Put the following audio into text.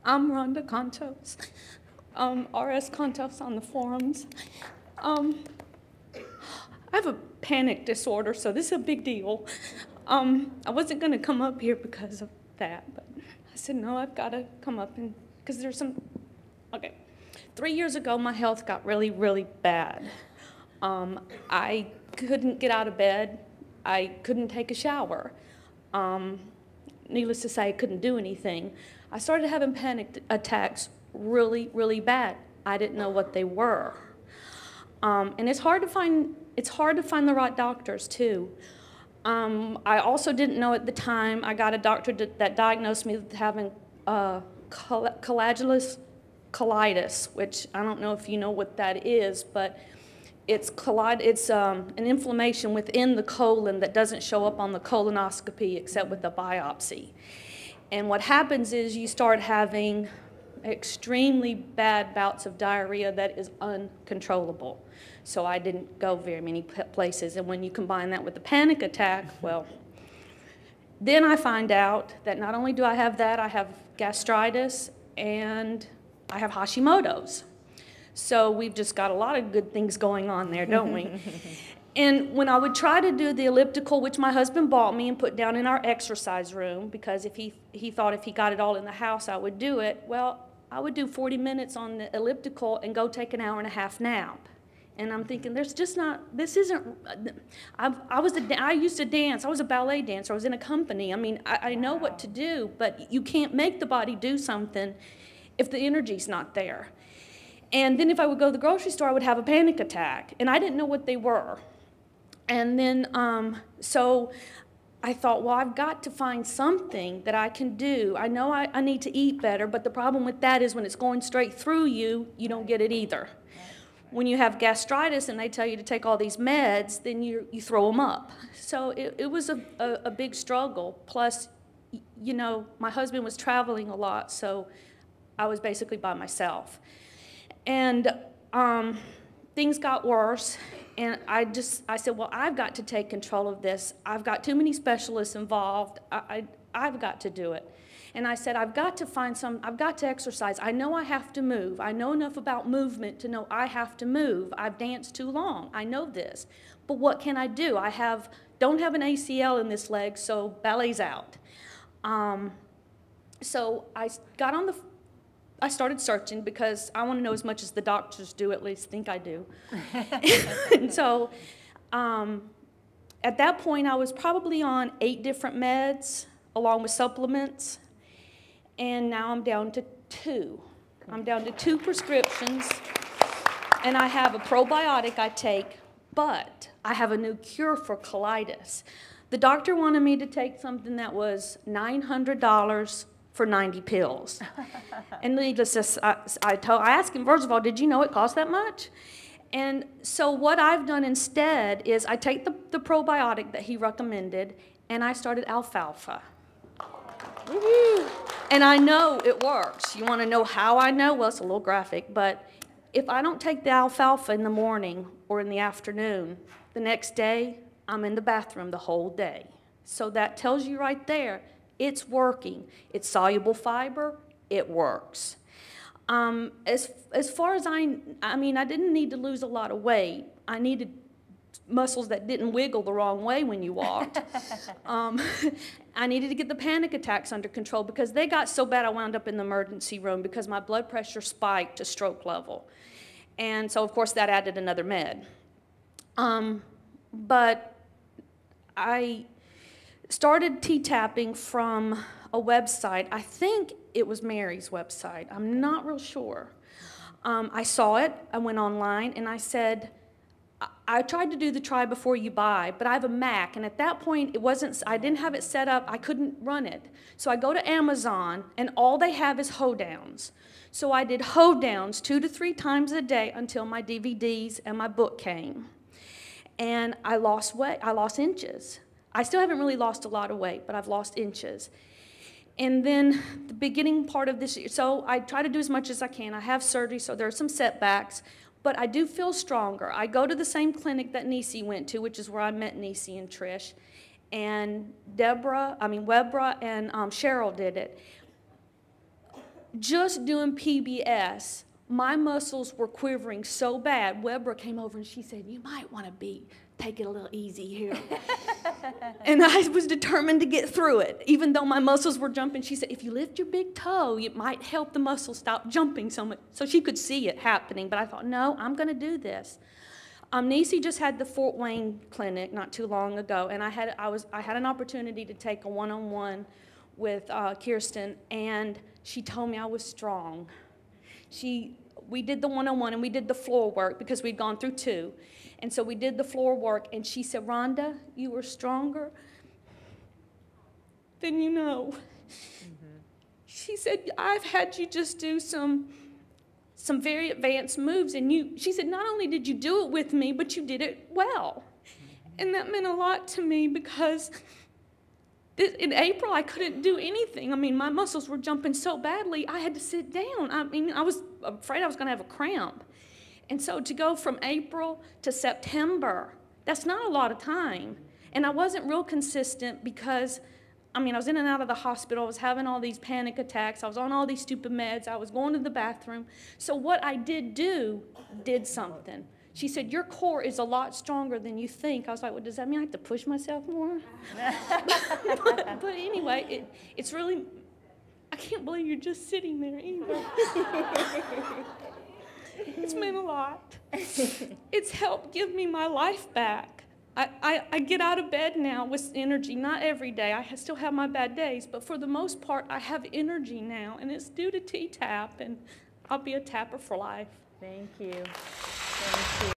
I'm Rhonda Contos, RS Contos on the forums. I have a panic disorder, so this is a big deal. I wasn't going to come up here because of that, but I said, no, I've got to come up, and because there's some, okay. 3 years ago, my health got really, really bad. I couldn't get out of bed. I couldn't take a shower. Needless to say, I couldn't do anything. I started having panic attacks really, really bad. I didn't know what they were. And it's hard to find the right doctors too. I also didn't know at the time. I got a doctor that diagnosed me with having collagenous colitis, which I don't know if you know what that is, but it's an inflammation within the colon that doesn't show up on the colonoscopy except with a biopsy. And what happens is you start having extremely bad bouts of diarrhea that is uncontrollable. So I didn't go very many places. And when you combine that with the panic attack, well, then I find out that not only do I have that, I have gastritis and I have Hashimoto's. So we've just got a lot of good things going on there, don't we? And when I would try to do the elliptical, which my husband bought me and put down in our exercise room, because if he thought if he got it all in the house, I would do it. Well, I would do 40 minutes on the elliptical and go take an hour and a half nap. And I'm thinking, there's just not, this isn't, I used to dance. I was a ballet dancer. I was in a company. I mean, I know what to do, but you can't make the body do something if the energy's not there. And then if I would go to the grocery store, I would have a panic attack, and I didn't know what they were. And then, so I thought, well, I've got to find something that I can do. I know I need to eat better, but the problem with that is when it's going straight through you, you don't get it either. When you have gastritis and they tell you to take all these meds, then you throw them up. So it was a big struggle. Plus, you know, my husband was traveling a lot, so I was basically by myself. And things got worse, and I said, well, I've got to take control of this. I've got too many specialists involved. I've got to do it. And I said, I've got to exercise. I know I have to move. I know enough about movement to know I have to move. I've danced too long. I know this. But what can I do? Don't have an ACL in this leg, so ballet's out. So I started searching because I want to know as much as the doctors do, at least think I do. And so at that point, I was probably on 8 different meds along with supplements, and now I'm down to 2. I'm down to 2 prescriptions, and I have a probiotic I take, but I have a new cure for colitis. The doctor wanted me to take something that was $900 for 90 pills. And needless to say, I asked him, first of all, did you know it cost that much? And so what I've done instead is I take the probiotic that he recommended, and I started alfalfa. And I know it works. You want to know how I know? Well, it's a little graphic, but if I don't take the alfalfa in the morning or in the afternoon, the next day, I'm in the bathroom the whole day. So that tells you right there, it's working. It's soluble fiber. It works. As far as I mean, I didn't need to lose a lot of weight. I needed muscles that didn't wiggle the wrong way when you walked. I needed to get the panic attacks under control because they got so bad I wound up in the emergency room because my blood pressure spiked to stroke level. And so, of course, that added another med. But I started T-tapping from a website. I think it was Mary's website. I'm not real sure. I saw it. I went online, and I said, I tried to do the try before you buy, but I have a Mac, and at that point, I didn't have it set up. I couldn't run it. So I go to Amazon, and all they have is hoedowns. So I did hoedowns 2 to 3 times a day until my DVDs and my book came. And I lost weight. I lost inches. I still haven't really lost a lot of weight, but I've lost inches. And then the beginning part of this year, so I try to do as much as I can. I have surgery, so there are some setbacks, but I do feel stronger. I go to the same clinic that Nisi went to, which is where I met Nisi and Trish, and Webra and Cheryl did it. just doing PBS, my muscles were quivering so bad. Webra came over and she said, you might want to take it a little easy here. And I was determined to get through it. Even though my muscles were jumping, she said, if you lift your big toe, it might help the muscles stop jumping so much. So she could see it happening, but I thought, no, I'm going to do this. Nisi just had the Fort Wayne clinic not too long ago, and I had an opportunity to take a one-on-one with Kirsten, and she told me I was strong. We did the one-on-one and we did the floor work because we'd gone through 2. And so we did the floor work, and she said, Rhonda, you were stronger than you know. Mm-hmm. She said, I've had you just do some very advanced moves, and she said, not only did you do it with me, but you did it well. Mm-hmm. And that meant a lot to me because in April, I couldn't do anything. I mean, my muscles were jumping so badly, I had to sit down. I mean, I was afraid I was going to have a cramp. And so to go from April to September, that's not a lot of time. And I wasn't real consistent because, I mean, I was in and out of the hospital. I was having all these panic attacks. I was on all these stupid meds. I was going to the bathroom. So what I did something. She said, your core is a lot stronger than you think. I was like, well, does that mean I have to push myself more? but anyway, it's really, I can't believe you're just sitting there either. It's meant a lot. It's helped give me my life back. I get out of bed now with energy, not every day. I still have my bad days, but for the most part, I have energy now, and it's due to T-Tapp, and I'll be a tapper for life. Thank you. Thank you.